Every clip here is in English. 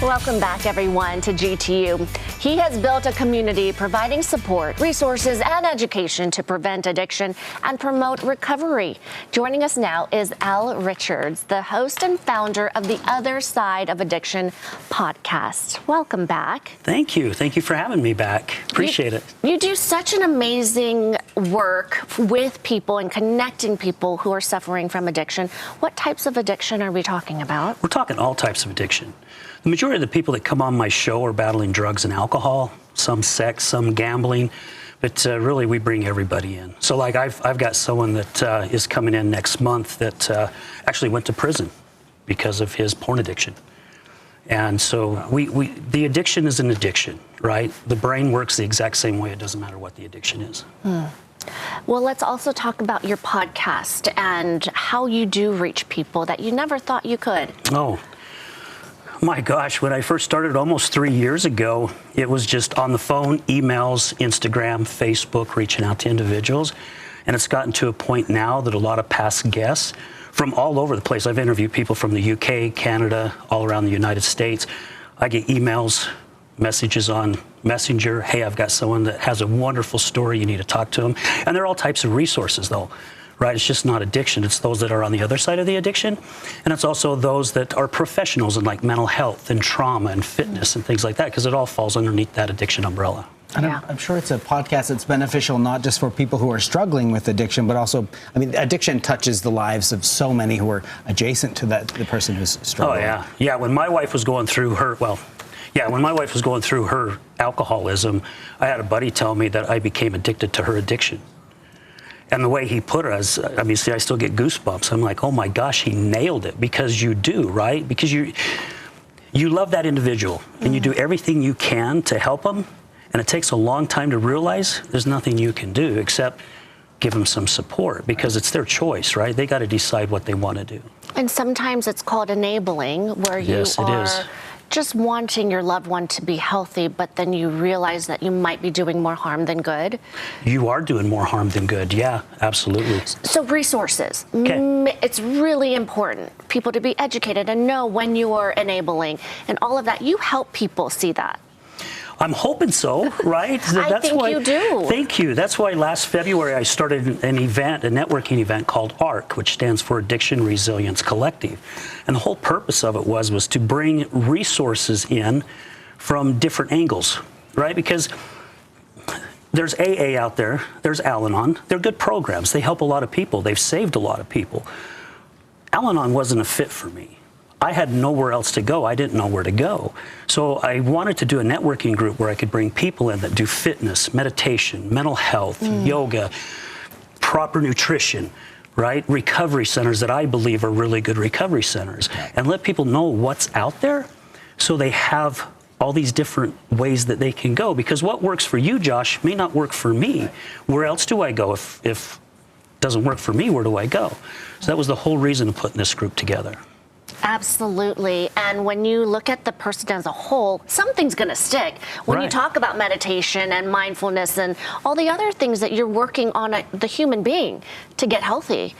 Welcome back, everyone, to GTU. He has built a community providing support, resources, and education to prevent addiction and promote recovery. Joining us now is Al Richards, the host and founder of the Other Side of Addiction podcast. Welcome back. Thank you. Thank you for having me back. Appreciate it. You do such an amazing work with people and connecting people who are suffering from addiction. What types of addiction are we talking about? We're talking all types of addiction. The majority of the people that come on my show are battling drugs and alcohol, some sex, some gambling, but really we bring everybody in. So like I've got someone that is coming in next month that actually went to prison because of his porn addiction. And so the addiction is an addiction, right? The brain works the exact same way. It doesn't matter what the addiction is. Well, let's also talk about your podcast and how you do reach people that you never thought you could. Oh. My gosh, when I first started almost 3 years ago, it was just on the phone, emails, Instagram, Facebook, reaching out to individuals. And it's gotten to a point now that a lot of past guests from all over the place, I've interviewed people from the UK, Canada, all around the United States. I get emails, messages on Messenger. Hey, I've got someone that has a wonderful story. You need to talk to them. And there are all types of resources, though. Right? It's just not addiction. It's those that are on the other side of the addiction. And it's also those that are professionals in like mental health and trauma and fitness and things like that, because it all falls underneath that addiction umbrella. And I'm sure it's a podcast that's beneficial not just for people who are struggling with addiction, but also, I mean, addiction touches the lives of so many who are adjacent to the person who's struggling. Oh, yeah. Yeah, when my wife was going through her, when my wife was going through her alcoholism, I had a buddy tell me that I became addicted to her addiction. And the way he put it, I still get goosebumps. I'm like, oh my gosh, he nailed it, because you do, right? Because you love that individual and you do everything you can to help them. And it takes a long time to realize there's nothing you can do except give them some support, because it's their choice, right? They got to decide what they want to do. And sometimes it's called enabling, where you are just wanting your loved one to be healthy, but then you realize that you might be doing more harm than good. You are doing more harm than good. Yeah, absolutely. So resources. Okay. It's really important. People to be educated and know when you are enabling and all of that. You help people see that. I'm hoping so, right? I think you do. Thank you. That's why last February I started an event, a networking event called ARC, which stands for Addiction Resilience Collective. And the whole purpose of it was to bring resources in from different angles, right? Because there's AA out there, there's Al-Anon. They're good programs. They help a lot of people. They've saved a lot of people. Al-Anon wasn't a fit for me. I had nowhere else to go. I didn't know where to go. So I wanted to do a networking group where I could bring people in that do fitness, meditation, mental health, yoga, proper nutrition, right? Recovery centers that I believe are really good recovery centers, and let people know what's out there so they have all these different ways that they can go. Because what works for you, Josh, may not work for me. Where else do I go? If it doesn't work for me, where do I go? So that was the whole reason of putting this group together. Absolutely. And when you look at the person as a whole, something's going to stick. When you talk about meditation and mindfulness and all the other things that you're working on the human being to get healthy.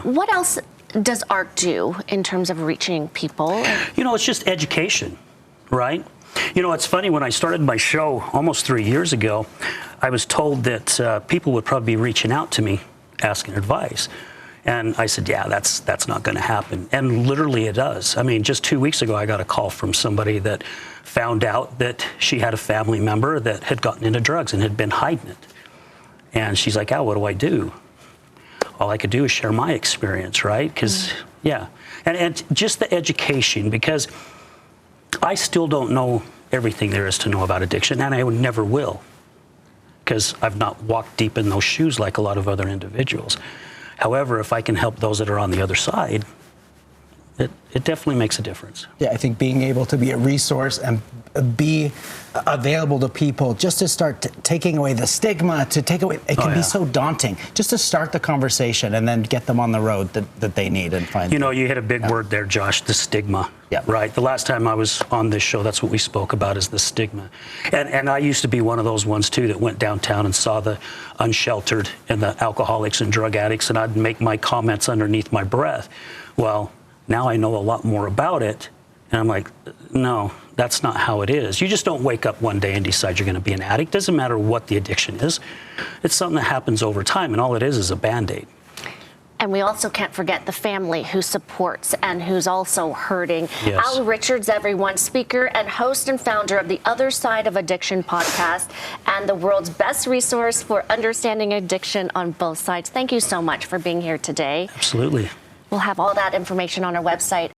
What else does ARC do in terms of reaching people? You know, it's just education, right? You know, it's funny, when I started my show almost 3 years ago, I was told that people would probably be reaching out to me asking advice. And I said, yeah, that's not going to happen. And literally it does. I mean, just 2 weeks ago, I got a call from somebody that found out that she had a family member that had gotten into drugs and had been hiding it. And she's like, Al, what do I do? All I could do is share my experience, right? Because, and just the education, because I still don't know everything there is to know about addiction, and I never will, because I've not walked deep in those shoes like a lot of other individuals. However, if I can help those that are on the other side, it definitely makes a difference. Yeah, I think being able to be a resource and be available to people just to start taking away the stigma, to take away, it can be so daunting, just to start the conversation and then get them on the road that they need and find. You know, you hit a big word there, Josh, the stigma. Yeah. Right. The last time I was on this show, that's what we spoke about, is the stigma. And I used to be one of those ones too that went downtown and saw the unsheltered and the alcoholics and drug addicts, and I'd make my comments underneath my breath. Well, now I know a lot more about it, And I'm like, no, that's not how it is. You just don't wake up one day and decide you're going to be an addict. Doesn't matter what the addiction is. It's something that happens over time, and all it is a Band-Aid. And we also can't forget the family who supports and who's also hurting. Yes. Al Richards, everyone, speaker and host and founder of the Other Side of Addiction podcast and the world's best resource for understanding addiction on both sides. Thank you so much for being here today. Absolutely. We'll have all that information on our website.